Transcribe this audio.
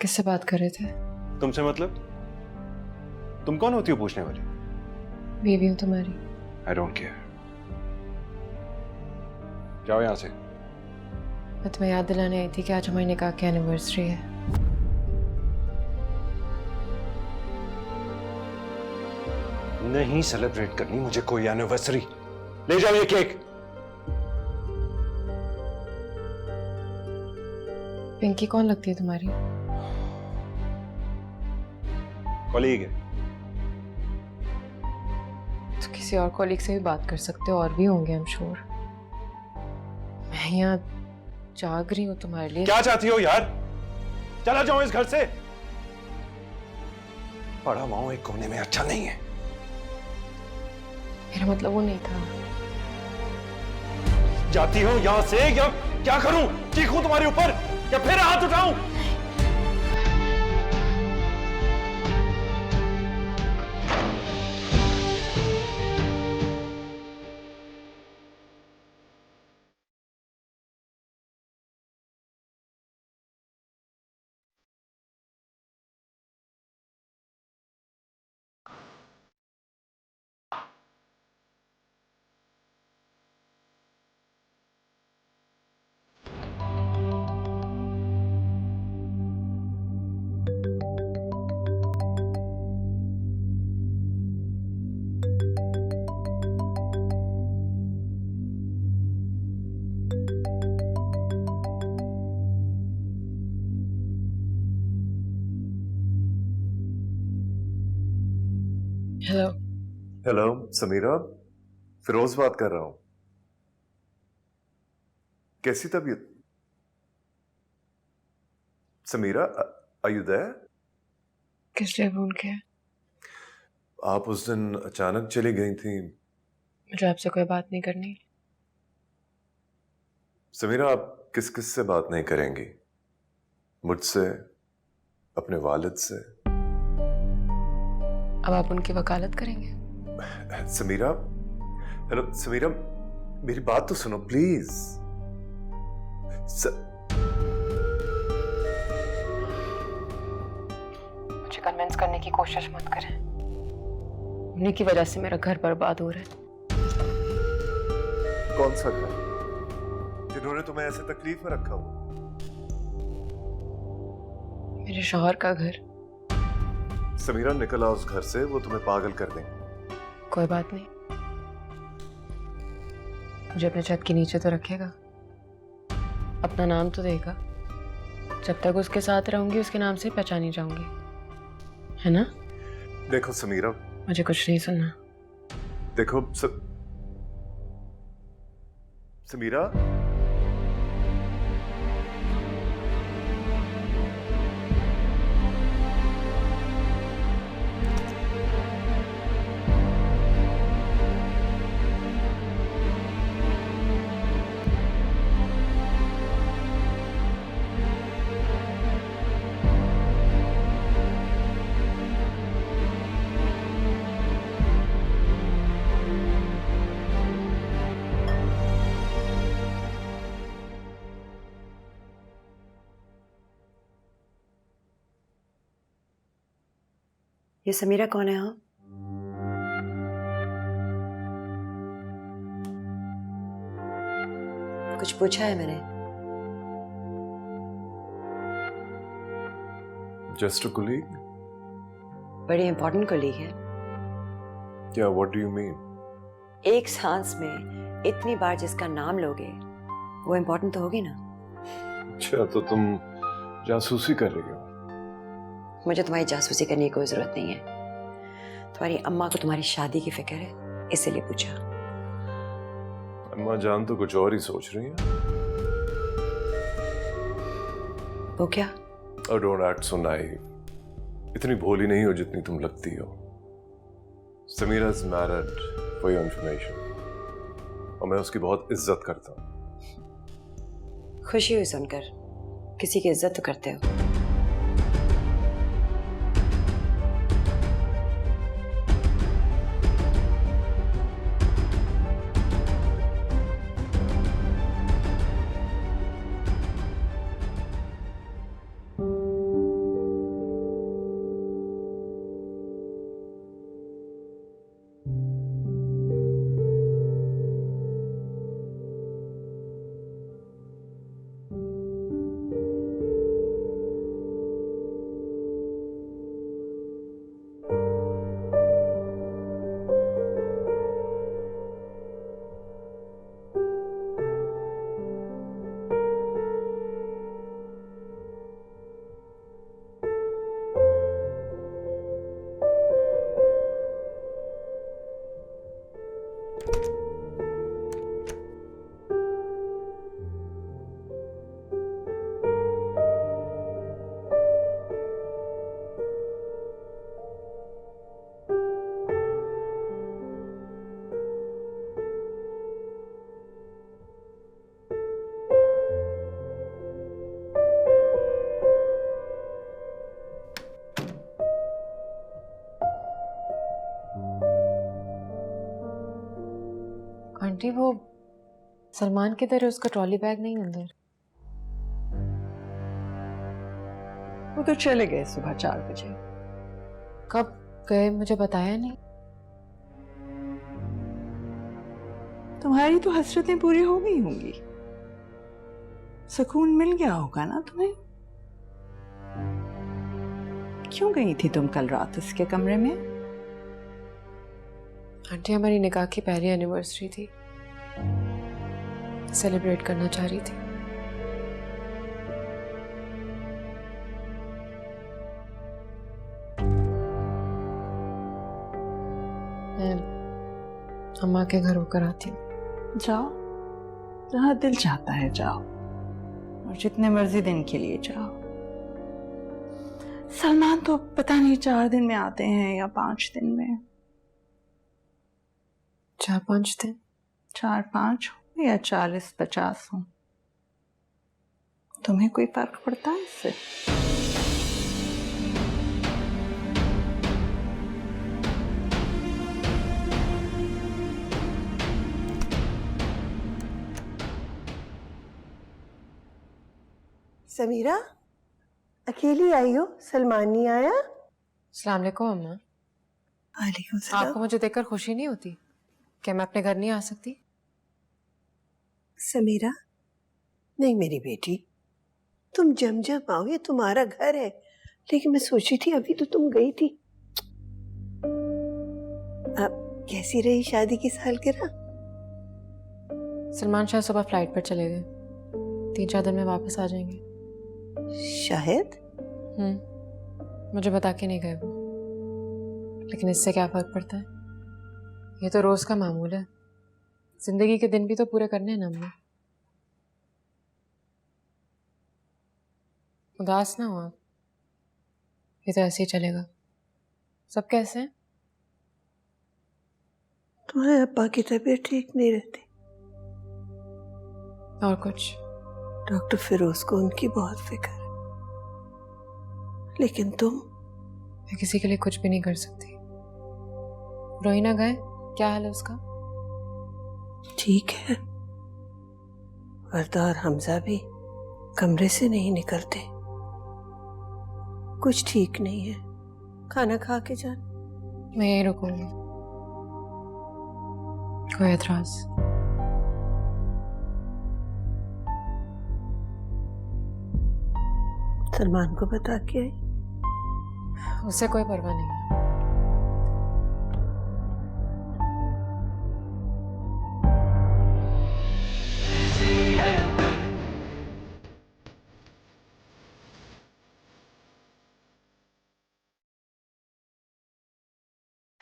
किससे बात कर रहे थे? तुमसे मतलब? तुम कौन होती हो पूछने वाली? बीवी हूँ तुम्हारी। I don't care. जाओ यहां से। मैं तुम्हें याद दिलाने आई थी कि आज हमारी निकाह की एनिवर्सरी है। नहीं सेलिब्रेट करनी मुझे कोई एनिवर्सरी। ले जाओ ये केक। पिंकी कौन लगती है तुम्हारी? कॉलीग है। तो किसी और कॉलीग से भी बात कर सकते हो, और भी होंगे आई एम श्योर। मैं यहाँ जाग रही हूँ तुम्हारे लिए। क्या चाहती हो यार? चला जाओ इस घर से। पड़ा हुआ हूं एक कोने में, अच्छा नहीं है। मेरा मतलब वो नहीं था। जाती हो यहां से या क्या करूं? चीखूं तुम्हारे ऊपर या फिर हाथ उठाऊं? हेलो। हेलो समीरा, फिरोज बात कर रहा हूं। कैसी तबीयत? Sameera, are you there? किस लिए फोन किया? आप उस दिन अचानक चली गई थी। मुझे आपसे कोई बात नहीं करनी। समीरा, आप किस किस से बात नहीं करेंगी? मुझसे, अपने वालिद से। अब आप उनकी वकालत करेंगे? समीरा, हेलो समीरा, मेरी बात तो सुनो प्लीज। मुझे कन्विंस करने की कोशिश मत करें। उन्हीं की वजह से मेरा घर बर्बाद हो रहा है। कौन सा घर जिन्होंने तुम्हें ऐसे तकलीफ में रखा हुआ? मेरे शौहर का घर। समीरा, निकल आओ उस घर से, वो तुम्हें पागल कर देंगे। कोई बात नहीं, मुझे अपने छत के नीचे तो रखेगा, अपना नाम तो देगा। जब तक उसके साथ रहूंगी उसके नाम से पहचानी जाऊंगी, है ना? देखो समीरा, मुझे कुछ नहीं सुनना। देखो समीरा, ये समीरा कौन है? हाँ, कुछ पूछा है मैंने? Just a colleague. बड़ी इंपॉर्टेंट कलीग है। क्या, व्हाट डू यू मीन? एक सांस में इतनी बार जिसका नाम लोगे वो इंपॉर्टेंट तो होगी ना। अच्छा, तो तुम जासूसी कर रही हो? मुझे तुम्हारी जासूसी करने की कोई जरूरत नहीं है। तुम्हारी अम्मा को तुम्हारी शादी की फिक्र है, इसीलिए पूछा। अम्मा जान तो कुछ और ही सोच रही है। वो क्या? और डोंट एक्ट सो नाइव। इतनी भोली नहीं हो जितनी तुम लगती हो। Sameera is married, for your information, और मैं उसकी बहुत इज्जत करता हूँ। खुशी हुई सुनकर। किसी की इज्जत तो करते हो। आंटी वो सलमान किधर है? उसका ट्रॉली बैग नहीं अंदर। वो तो चले गए सुबह 4 बजे। कब गए मुझे बताया नहीं। तुम्हारी तो हसरतें पूरी हो गई होंगी, सुकून मिल गया होगा ना तुम्हें। क्यों गई थी तुम कल रात उसके कमरे में? आंटी हमारी निकाह की पहली एनिवर्सरी थी, सेलिब्रेट करना चाह रही थी। मैं अम्मा के घर होकर आती हूँ। जाओ, जहां दिल चाहता है जाओ, और जितने मर्जी दिन के लिए जाओ। सलमान तो पता नहीं 4 दिन में आते हैं या 5 दिन में। 4-5 दिन। 4-5 हो या 40-50 हो, तुम्हें कोई फर्क पड़ता है इससे? समीरा, अकेली आई हो? सलमान नहीं आया? अस्सलाम वालेकुम अम्मा। वालेकुम सलाम। आपको मुझे देखकर खुशी नहीं होती? क्या मैं अपने घर नहीं आ सकती? समीरा, नहीं मेरी बेटी, तुम जम आओ, ये तुम्हारा घर है। लेकिन मैं सोची थी अभी तो तुम गई थी। अब कैसी रही शादी की सालगिरह? सलमान शाह सुबह फ्लाइट पर चले गए, 3-4 दिन में वापस आ जाएंगे। शायद। मुझे बता के नहीं गए वो, लेकिन इससे क्या फर्क पड़ता है? ये तो रोज का मामूल है। जिंदगी के दिन भी तो पूरे करने हैं ना हमने। उदास ना हो आप, ये तो ऐसे ही चलेगा। सब कैसे हैं? तुम्हारे अब्बा की तबीयत ठीक नहीं रहती। और कुछ? डॉक्टर फिरोज को उनकी बहुत फिक्र है। लेकिन तुम? मैं किसी के लिए कुछ भी नहीं कर सकती। रोहिना गए, क्या हाल है उसका? ठीक है, वर्दा और हमजा भी कमरे से नहीं निकलते। कुछ ठीक नहीं है, खाना खा के जाना। मैं यहीं रुकूंगी। कोई एतराज? सलमान को बता के आई? उससे कोई परवाह नहीं है।